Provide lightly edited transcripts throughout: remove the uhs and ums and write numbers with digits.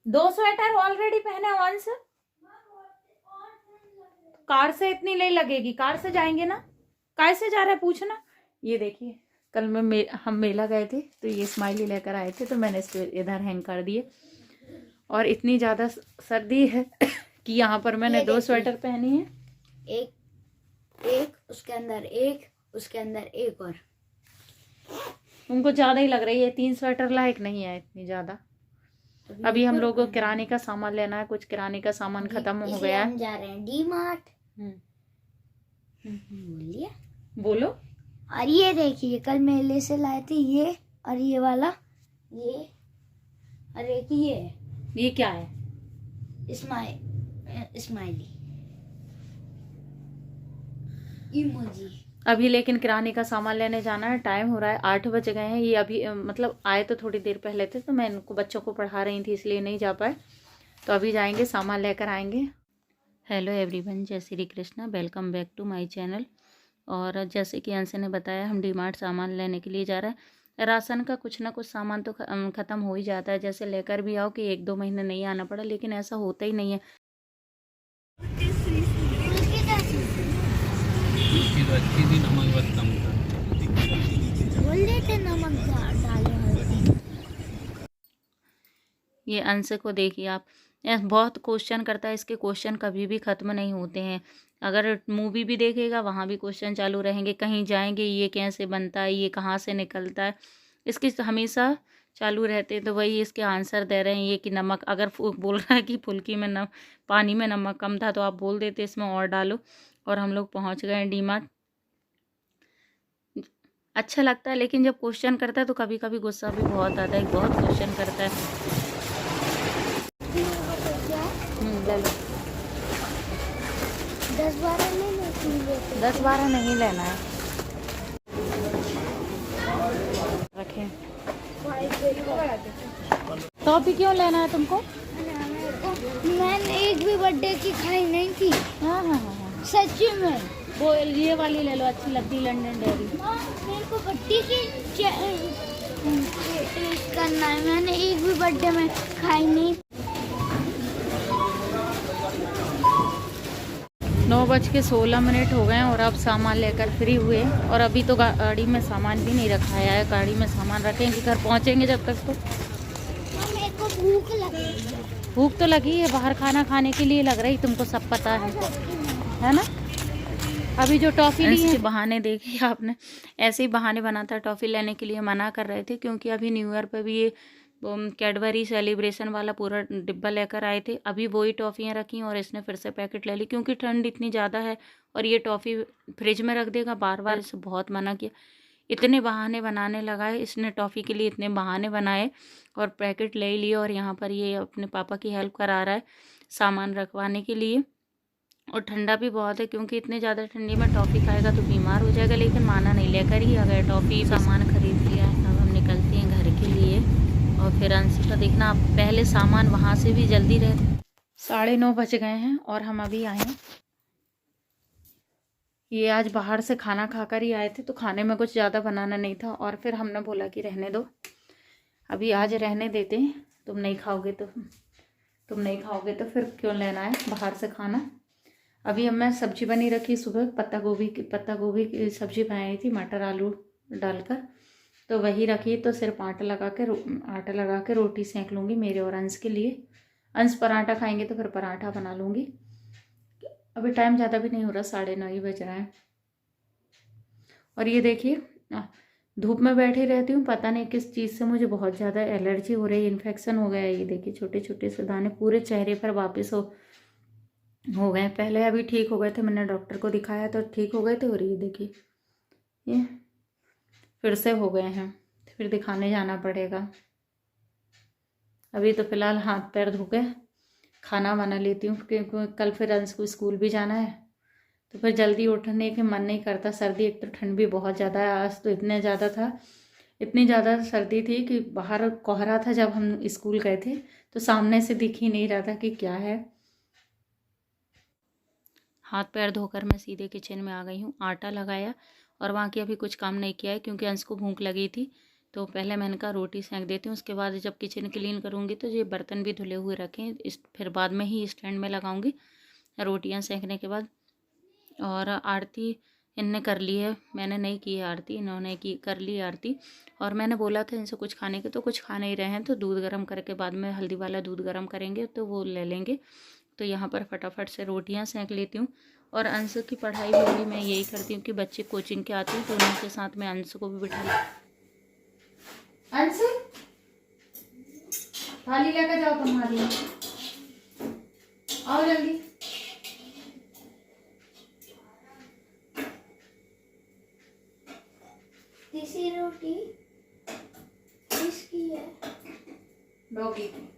2 sweater already पहने वंश। Car से इतनी नहीं लगेगी, कार से जाएंगे ना। कैसे जा रहा है पूछना। ये देखिए, कल हम मेला गए थे तो ये स्माइली लेकर आए थे, तो मैंने इसको इधर हैंग कर दिए। और इतनी ज़्यादा सर्दी है कि यहाँ पर मैंने 2 स्वेटर पहनी है। एक उसके अंदर एक, उसके अंदर एक और। उनको ज़्यादा ही लग रही है, 3 स्वेटर लायक नहीं है इतनी ज़्यादा। अभी हम लोगों को किराने का सामान लेना है, कुछ किराने का सामान खत्म हो गया है। हम जा रहे हैं डी मार्ट। बोलिए। बोलो। और ये देखिए, कल मेले से लाए थे ये, और ये वाला, ये, और एक ये क्या है? Smiley emoji. अभी लेकिन किराने का सामान लेने जाना है, टाइम हो रहा है, 8 बज गए हैं। ये अभी मतलब आए तो थोड़ी देर पहले थे, तो मैं इनको बच्चों को पढ़ा रही थी इसलिए नहीं जा पाए। तो अभी जाएंगे, सामान लेकर आएंगे। हेलो एवरीवन, जय Shri Krishna, welcome back to my channel. और जैसे कि अंश ने बताया, हम डी मार्ट सामान लेने के लिए जा रहे हैं। राशन का कुछ ना कुछ सामान तो ख़त्म हो ही जाता है, जैसे लेकर भी आओ कि 1-2 महीने नहीं आना पड़ा, लेकिन ऐसा होता ही नहीं है। ये अंश को देखिए आप, बहुत क्वेश्चन करता है, इसके क्वेश्चन कभी भी ख़त्म नहीं होते हैं। अगर मूवी भी देखेगा वहाँ भी क्वेश्चन चालू रहेंगे, कहीं जाएंगे ये कैसे बनता है, ये कहाँ से निकलता है, इसके हमेशा चालू रहते हैं। तो वही इसके आंसर दे रहे हैं ये कि नमक, अगर बोल रहा है कि फुल्की में पानी में नमक कम था, तो आप बोल देते इसमें और डालो। और हम लोग पहुँच गए डी मार्ट। अच्छा लगता है, लेकिन जब क्वेश्चन करता है तो कभी कभी गुस्सा भी बहुत आता है, बहुत क्वेश्चन करता है। ले लो। 10-12 ले लो। 10-12 नहीं लेना है, रखें। टॉफी क्यों लेना है तुमको? मैंने एक भी बर्थडे की खाई नहीं थी। हाँ, सच्ची में। वो ये वाली ले लो, अच्छी लगती, लंदन डेयरी। मेरे को बर्थडे की टेस्ट करना है, मैंने एक भी बर्थडे में खाई नहीं। 9:16 हो गए और अब सामान लेकर फ्री हुए। और अभी तो गाड़ी में सामान भी नहीं रखा है, गाड़ी में सामान रखेंगे, घर पहुंचेंगे जब तक। तो मेरे को भूख लगी भूख तो लगी है, बाहर खाना खाने के लिए लग रही, तुमको सब पता है ना। अभी जो टॉफ़ी ली है, बहाने देखे आपने, ऐसे ही बहाने बनाता है। टॉफ़ी लेने के लिए मना कर रहे थे, क्योंकि अभी न्यू ईयर पर भी ये कैडबरी सेलिब्रेशन वाला पूरा डिब्बा लेकर आए थे। अभी वही टॉफ़ियाँ रखी और इसने फिर से पैकेट ले ली, क्योंकि ठंड इतनी ज़्यादा है और ये टॉफ़ी फ्रिज में रख देगा। बार बार इसे बहुत मना किया, इतने बहाने बनाने लगा है इसने, टॉफ़ी के लिए इतने बहाने बनाए और पैकेट ले लिए। और यहाँ पर ये अपने पापा की हेल्प करा रहा है सामान रखवाने के लिए। और ठंडा भी बहुत है, क्योंकि इतने ज़्यादा ठंडी में टॉफ़ी खाएगा तो बीमार हो जाएगा, लेकिन माना नहीं, लेकर ही आ गए टॉफ़ी। सामान खरीद लिया है, अब हम निकलते हैं घर के लिए। और फिर अंश का देखना, आप पहले सामान वहाँ से भी जल्दी रहे। 9:30 बज गए हैं और हम अभी आए हैं। ये आज बाहर से खाना खाकर ही आए थे, तो खाने में कुछ ज़्यादा बनाना नहीं था, और फिर हमने बोला कि रहने दो, अभी आज रहने देते हैं। तुम नहीं खाओगे तो फिर क्यों लेना है बाहर से खाना। अभी मैं सब्जी बनी रखी सुबह, पत्ता गोभी की सब्जी बनाई थी, मटर आलू डालकर, तो वही रखी। तो सिर्फ आटा लगा के रोटी सेंक लूँगी मेरे और अंश के लिए। अंश पराठा खाएंगे तो फिर पराठा बना लूँगी। अभी टाइम ज़्यादा भी नहीं हो रहा, 9:30 ही बज रहा है। और ये देखिए, धूप में बैठी रहती हूँ, पता नहीं किस चीज़ से मुझे बहुत ज़्यादा एलर्जी हो रही है, इन्फेक्शन हो गया है। ये देखिए, छोटे छोटे से दाने पूरे चेहरे पर वापस हो गए। पहले अभी ठीक हो गए थे, मैंने डॉक्टर को दिखाया तो ठीक हो गए थे, और ये देखिए ये फिर से हो गए हैं, फिर दिखाने जाना पड़ेगा। अभी तो फ़िलहाल हाथ पैर धो के खाना बना लेती हूँ, क्योंकि कल फिर अंश को स्कूल भी जाना है, तो फिर जल्दी उठने के मन नहीं करता। सर्दी, एक तो ठंड भी बहुत ज़्यादा है, आज तो इतनी ज़्यादा सर्दी थी कि बाहर कोहरा था। जब हम स्कूल गए थे तो सामने से दिख ही नहीं रहा था कि क्या है। हाथ पैर धोकर मैं सीधे किचन में आ गई हूँ, आटा लगाया, और वहाँ की अभी कुछ काम नहीं किया है, क्योंकि अंश को भूख लगी थी। तो पहले मैंने कहा रोटी सेंक देती हूँ, उसके बाद जब किचन क्लीन करूँगी तो ये बर्तन भी धुले हुए रखें, इस फिर बाद में ही स्टैंड में लगाऊँगी रोटियाँ सेंकने के बाद। और आरती इनने कर ली है, मैंने नहीं की है आरती, इन्होंने कर ली आरती। और मैंने बोला था इनसे कुछ खाने के, तो कुछ खा नहीं रहे हैं, तो दूध गर्म करके बाद में हल्दी वाला दूध गर्म करेंगे तो वो ले लेंगे। तो यहाँ पर फटाफट से रोटियाँ सेंक लेती हूँ। और अंश की पढ़ाई भी मैं यही करती हूँ कि बच्चे कोचिंग के आते हैं तो उनके साथ मैं अंश को भी बिठा। अंश थाली लेकर जाओ तुम्हारी, आओ जल्दी। तीसरी रोटी किसकी है? डॉगी की।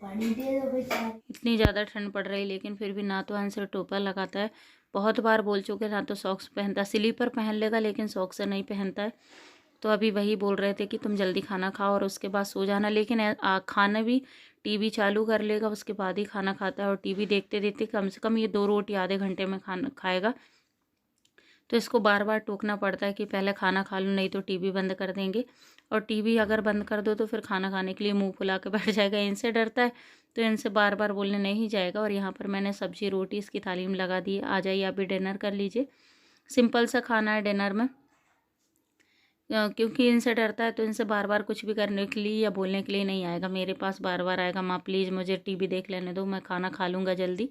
पानी दे दो बेचारा। इतनी ज़्यादा ठंड पड़ रही लेकिन फिर भी ना तो आंसर टोपा लगाता है, बहुत बार बोल चुके, ना तो सॉक्स पहनता, स्लीपर पहन लेगा लेकिन सॉक्स से नहीं पहनता है। तो अभी वही बोल रहे थे कि तुम जल्दी खाना खाओ और उसके बाद सो जाना, लेकिन खाना भी टीवी चालू कर लेगा उसके बाद ही खाना खाता है। और टीवी देखते देखते कम से कम ये 2 रोटी आधे घंटे में खाना खाएगा। तो इसको बार बार टोकना पड़ता है कि पहले खाना खा लो नहीं तो टीवी बंद कर देंगे। और टीवी अगर बंद कर दो तो फिर खाना खाने के लिए मुंह फुला के बैठ जाएगा, इनसे डरता है तो इनसे बार बार बोलने नहीं जाएगा। और यहाँ पर मैंने सब्जी रोटी इसकी थाली में लगा दी है, आ जाइए आप भी डिनर कर लीजिए। सिंपल सा खाना है डिनर में, क्योंकि इनसे डरता है तो इनसे बार बार कुछ भी करने के लिए या बोलने के लिए नहीं आएगा, मेरे पास बार बार आएगा, माँ प्लीज़ मुझे टीवी देख लेने दो, मैं खाना खा लूँगा जल्दी।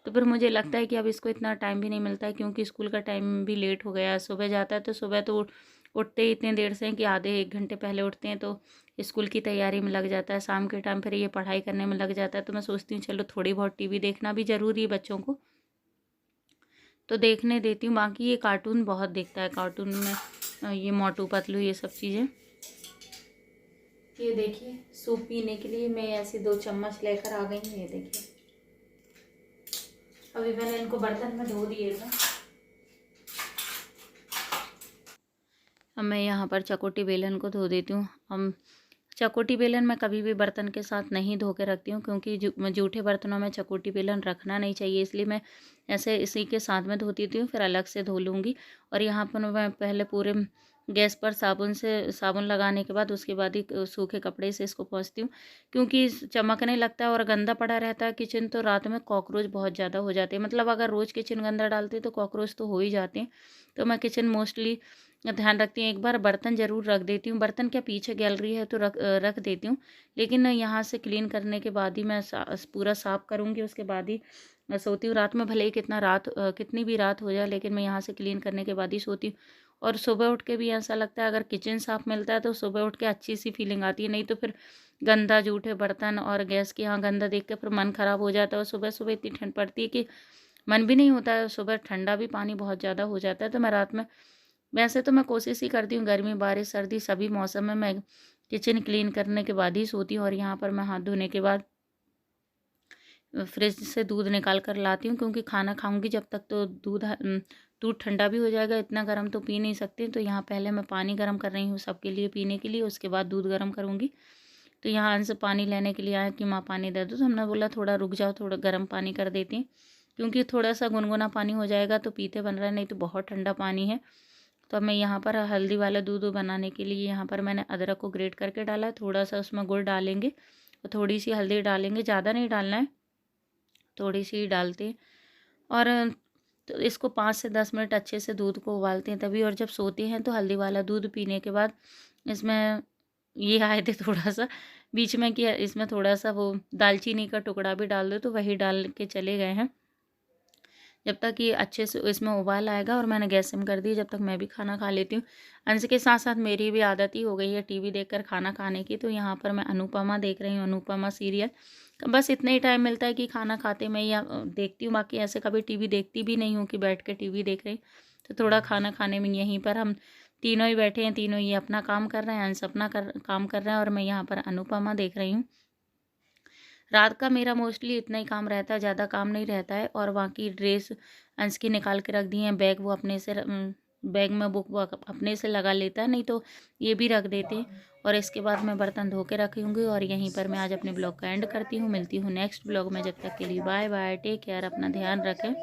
तो फिर मुझे लगता है कि अब इसको इतना टाइम भी नहीं मिलता है, क्योंकि स्कूल का टाइम भी लेट हो गया। सुबह जाता है तो सुबह तो उठते ही इतने देर से हैं कि आधे 1 घंटे पहले उठते हैं, तो स्कूल की तैयारी में लग जाता है। शाम के टाइम फिर ये पढ़ाई करने में लग जाता है। तो मैं सोचती हूँ चलो थोड़ी बहुत टीवी देखना भी ज़रूरी है बच्चों को, तो देखने देती हूँ। बाकी ये कार्टून बहुत देखता है, कार्टून में ये मोटू पतलू ये सब चीज़ें। ये देखिए सूप पीने के लिए मैं ऐसे 2 चम्मच लेकर आ गई हूँ, ये देखिए। अभी मैंने इनको बर्तन में धो दिए था। अब मैं यहाँ पर चकोटी बेलन को धो देती हूँ। हम चकोटी बेलन मैं कभी भी बर्तन के साथ नहीं धो के रखती हूँ, क्योंकि जूठे बर्तनों में चकोटी बेलन रखना नहीं चाहिए, इसलिए मैं ऐसे इसी के साथ में धोती हूँ, फिर अलग से धो लूँगी। और यहाँ पर मैं पहले पूरे गैस पर साबुन लगाने के बाद उसके बाद ही सूखे कपड़े से इसको पोंछती हूँ, क्योंकि चमकने लगता है और गंदा पड़ा रहता है किचन, तो रात में कॉकरोच बहुत ज़्यादा हो जाते हैं। मतलब अगर रोज़ किचन गंदा डालते तो कॉकरोच तो हो ही जाते हैं। तो मैं किचन मोस्टली ध्यान रखती हूँ। एक बार बर्तन ज़रूर रख देती हूँ, बर्तन क्या पीछे गैलरी है तो रख देती हूँ, लेकिन यहाँ से क्लीन करने के बाद ही मैं पूरा साफ़ करूँगी, उसके बाद ही मैं सोती हूँ। रात में भले ही कितनी भी रात हो जाए, लेकिन मैं यहाँ से क्लीन करने के बाद ही सोती हूँ। और सुबह उठ के भी ऐसा लगता है अगर किचन साफ़ मिलता है तो सुबह उठ के अच्छी सी फीलिंग आती है, नहीं तो फिर गंदा जूठे बर्तन और गैस के यहाँ गंदा देख के फिर मन ख़राब हो जाता है। और सुबह सुबह इतनी ठंड पड़ती है कि मन भी नहीं होता है, सुबह ठंडा भी पानी बहुत ज़्यादा हो जाता है। तो मैं रात में, वैसे तो मैं कोशिश ही करती हूँ गर्मी बारिश सर्दी सभी मौसम में मैं किचन क्लीन करने के बाद ही सोती हूँ। और यहाँ पर मैं हाथ धोने के बाद फ्रिज से दूध निकाल कर लाती हूँ, क्योंकि खाना खाऊंगी जब तक तो दूध ठंडा भी हो जाएगा, इतना गर्म तो पी नहीं सकते। तो यहाँ पहले मैं पानी गर्म कर रही हूँ सबके लिए पीने के लिए, उसके बाद दूध गर्म करूँगी। तो यहाँ से पानी लेने के लिए आया कि माँ पानी दे दो, तो हमने बोला थोड़ा रुक जाओ, थोड़ा गर्म पानी कर देती हैं, क्योंकि थोड़ा सा गुनगुना पानी हो जाएगा तो पीते बन रहा है, नहीं तो बहुत ठंडा पानी है। तो अब मैं यहाँ पर हल्दी वाला दूध बनाने के लिए यहाँ पर मैंने अदरक को ग्रेट करके डाला है, थोड़ा सा उसमें गुड़ डालेंगे और थोड़ी सी हल्दी डालेंगे, ज़्यादा नहीं डालना है, थोड़ी सी डालते हैं। और तो इसको 5 से 10 मिनट अच्छे से दूध को उबालते हैं तभी। और जब सोते हैं तो हल्दी वाला दूध पीने के बाद इसमें ये आए थे थोड़ा सा बीच में कि इसमें थोड़ा सा वो दालचीनी का टुकड़ा भी डाल दो, तो वही डाल के चले गए हैं। जब तक ये अच्छे से इसमें उबाल आएगा और मैंने गैस सिम कर दी, जब तक मैं भी खाना खा लेती हूँ। अंश के साथ साथ मेरी भी आदत ही हो गई है टीवी देखकर खाना खाने की। तो यहाँ पर मैं अनुपमा देख रही हूँ, अनुपमा सीरियल। बस इतना ही टाइम मिलता है कि खाना खाते मैं या देखती हूँ, बाकी ऐसे कभी टीवी देखती भी नहीं हूँ कि बैठ के टीवी देख रही। तो थोड़ा खाना खाने में यहीं पर हम तीनों ही बैठे हैं, तीनों ये अपना काम कर रहे हैं, अंश अपना काम कर रहे हैं और मैं यहाँ पर अनुपमा देख रही हूँ। रात का मेरा मोस्टली इतना ही काम रहता है, ज़्यादा काम नहीं रहता है। और बाकी ड्रेस अंश की निकाल के रख दी हैं, बैग वो अपने से बैग में बुक वो अपने से लगा लेता है, नहीं तो ये भी रख देते हैं। और इसके बाद मैं बर्तन धो के रखूँगी और यहीं पर मैं आज अपने ब्लॉग का एंड करती हूँ। मिलती हूँ नेक्स्ट ब्लॉग में, जब तक के लिए बाय बाय, टेक केयर, अपना ध्यान रखें।